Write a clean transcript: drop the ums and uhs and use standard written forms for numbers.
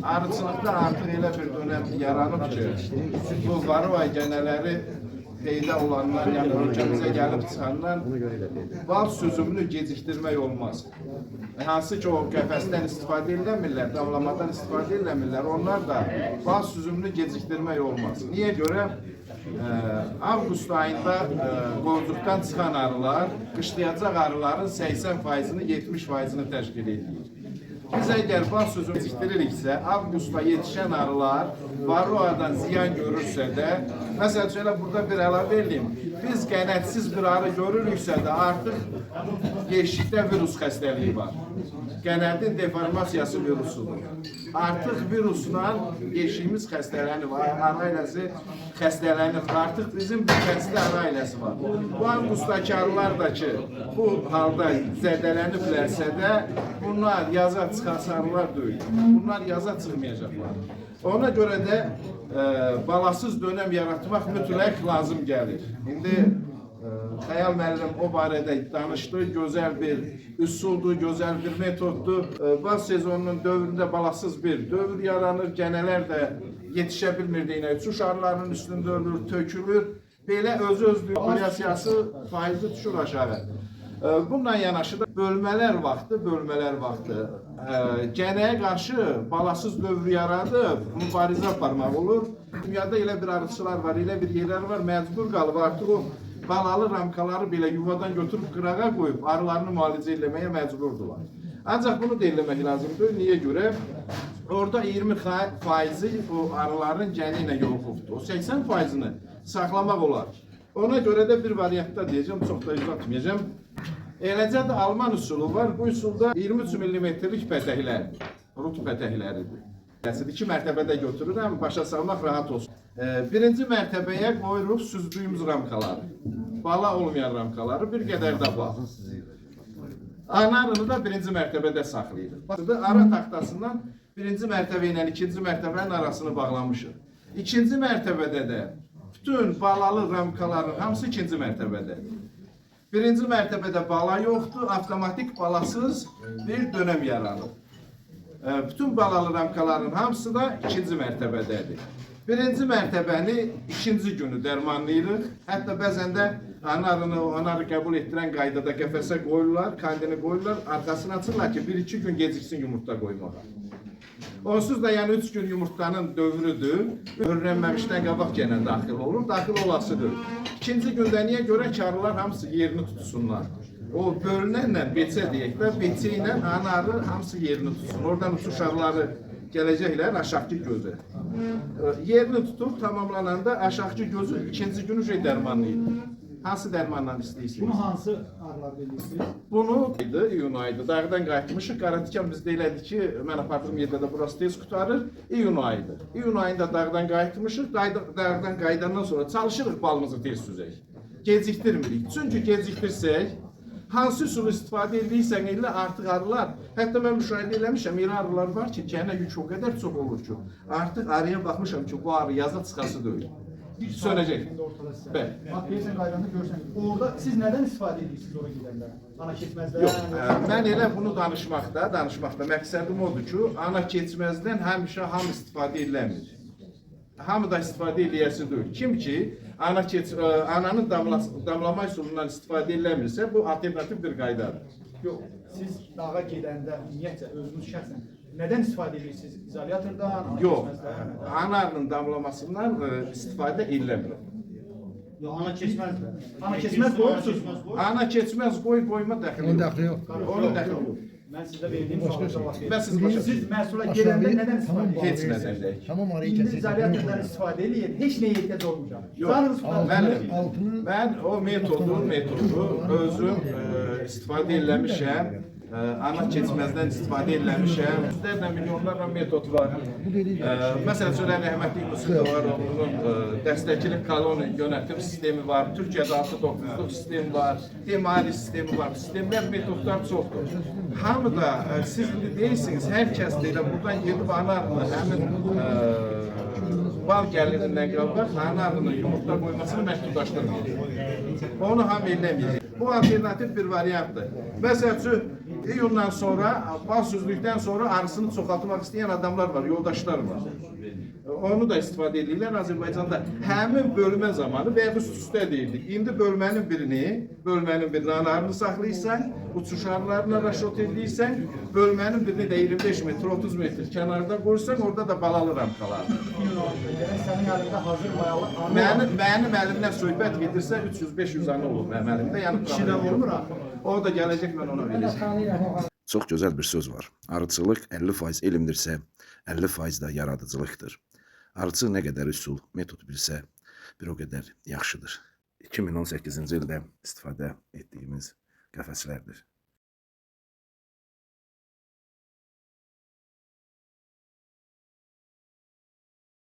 arıçılıqda artıq elə bir dönəm yaranıb ki, bu varroa gənələri peyda olanlar, yəni ölkəmizə gəlib çıxanlar bal süzümünü gecikdirmək olmaz. Hansı ki, o qəfəsdən istifadə eləmirlər, damlamadan istifadə eləmirlər, onlar da bal süzümünü gecikdirmək olmaz. Niyə görə? Avqust ayında qoyduqdan çıxan arılar, qışlayacaq arıların 80%-ni, 70%-ni təşkil edir. Biz əgər bal süzümünü gecikdiririksə, avqustda yetişən arılar varroadan ziyan görürsə də, məsəl üçün, burada bir əlavə edeyim, biz qənətsiz bir arı görürüksə də artıq yeşikdə virus xəstəliyi var. Qənədin deformasiyası virusudur. Artıq virusla yeşiyimiz xəstələnir, arı ailəsi xəstələnir. Artıq bizim bir xəstə arı ailəsi var. Bu avqustdakı arılar da ki, bu halda zədələniblərsə də, bunlar yaza çıxan arılar deyil. Bunlar yaza çıxmayacaqlar. Ona görə də balasız dönəm yaratmaq mütləq lazım gəlir. İndi Xəyal müəllim o barədə danışdı, gözəl bir üsuldur, gözəl bir metoddur. Bal sezonunun dövründə balasız bir dövr yaranır, gənələr də yetişə bilmirdiyinə uçuş arılarının üstündə ölür, tökülür. Belə öz-özlüyü populyasiyası faizi düşür aşağı. Bununla yanaşı da bölmələr vaxtı gənəyə qarşı balasız dövr yaradıb, mübarizə aparmaq olur. Dünyada elə bir arıçılar var, elə bir yerlər var, məcbur qalıb artıq o balalı ramkaları belə yuvadan götürüb qırağa qoyub arılarını müalicə eləməyə məcburdular. Ancaq bunu da eləmək lazımdır. Niyə görə? Orada 20% bu arıların gəni ilə yoluxubdur. O 80%-ni saxlamaq olar. Ona görə də bir variantda deyəcəm, çox da uzatmayacağım. Eləcə də Alman üsulu var. Bu üsulda 23 mm-lik pətəklər, rut pətəkləridir. 2 mərtəbədə götürürəm, başa salmaq rahat olsun. Birinci mərtəbəyə qoyuruq süzdüyümüz ramkaları. Bala olmayan ramkaları, bir qədər də bal. Ana arını da birinci mərtəbədə saxlayırıq. Ara taxtasından birinci mərtəbə ilə ikinci mərtəbənin arasını bağlamışıq. İkinci mərtəbədə də bütün balalı ramkaların hamısı ikinci mərtəbədədir. Birinci mərtəbədə bala yoxdur, avtomatik balasız bir dönəm yaranır. Bütün balalı ramkaların hamısı da ikinci mərtəbədədir. Birinci mərtəbəni ikinci günü dərmanlayırıq. Hətta bəzən də anarı qəbul etdirən qaydada qəfəsə qoyurlar, kandini qoyurlar, arxasını açırlar ki, 1-2 gün geciksin yumurta qoymağa. Onsuz da yəni 3 gün yumurtanın dövrüdür, öyrənməmişdən qabaq yenə daxil olur, daxil olasıdır. İkinci gündə niyə görə ki, arılar hamısı yerini tutsunlar. O bölünənlə beçə deyək də, beçə ilə anarı hamısı yerini tutsun. Oradan uçuş arıları gələcəklər aşağıki gözü. Yerini tutub tamamlananda aşağıki gözü ikinci günü dərmanlayır. Hansı dərmanla istəyirsiniz? Bunu hansı arılar bilirsiniz? Bunu iyun ayıdır. Dağdan qayıtmışıq. Qaratikan bizdə elədi ki, mən apardığım yerdə də burası tez qutarır. İyun ayıdır. İyun ayında dağdan qayıtmışıq. Dağdan qayıdandan sonra çalışırıq balımızı tez süzək. Gecikdirmirik. Çünki gecikdirsək, hansı üsulu istifadə edirsən elə artıq arılar, hətta mən müşahidə eləmişəm, elə arılar var ki, gənə yük o qədər çox olur ki, artıq arıya baxmışam ki, bu arı yaza çıxası deyil. Sönəcək. Bəli. Bax, deyirsən qaydanda görürsən, orada siz nədən istifadə edirsiniz oraya gedəndə? Ana keçməzdən? Yox, mən elə bunu danışmaqda məqsədim odur ki, ana keçməzdən həmişə hamı istifadə ediləmir. Hamı da istifadə edəyəsi deyil. Kim ki, ananın damlama üsulundan istifadə ediləmirsə, bu alternativ bir qaydadır. Yox, siz dağa gedəndə, ümumiyyətcə, özünüz şəxsən nədən istifadə edirsiniz? İzolyatordan, ana keçməzdən? Yox, ana arının damlamasından istifadə ediləmir. Yox, ana keçməzdən. Ana keçməz qoyursunuz? Ana keçməz qoyma dəxili yox. Onun dəxili yox. Mən sizə verdiyim sualı cavab verin. Siz məhsula gedəndə nədən istifadə edirsiniz? Heç nədən. Tamam, arayı İndi kesin. izolyatordan istifadə edin, heç nəyə ehtiyac olmayacaq. Yox, mən o metodu özüm istifadə eləmişəm. Ana keçməzdən istifadə eləmişəm. Yüzlərlə, milyonlarla metod var. Məsələn, Sürən Rəhmətlik Qüsüdə var, onun dəstəkli koloni yönetim sistemi var, Türkiyədə 6-9'luq sistemi var, demari sistemi var, sistemlər, metodlar çoxdur. Hamı da, siz deyirsiniz, hər kəs də elə buradan gedib ana arını, həmin bal gəlirindən qabaq ana arının yumurta qoymasını məhdudlaşdırmayacaq. Onu hamı eləməyəcək. Bu alternativ bir variantdır. Məsəl üçün, iyundan sonra, bal süzdükdən sonra arısını çoxaltmaq istəyən adamlar var, yoldaşlar var. Onu da istifadə edirlər Azərbaycanda. Həmin bölmə zamanı və ya üst-üstə deyildik. İndi bölmənin birini anarını saxlayırsan, uçuş arılarına raşot edirsən, bölmənin birini də 25 metr, 30 metr kənarda qoysan, orada da balalı ramkalardır. Sənin yanında hazır mayalı anı Mənim əlimdən söhbət gedirsə 300-500 anı olur mənim əlimdə. Yəni kişidən olmur axı. o da gələcək, mən ona verəcəm. Çox gözəl bir söz var. Arıçılıq 50% elmdirsə, 50% da yaradıcılıqdır. Arıçı nə qədər üsul, metod bilsə, bir o qədər yaxşıdır. 2018-ci ildə istifadə etdiyimiz qəfəslərdir.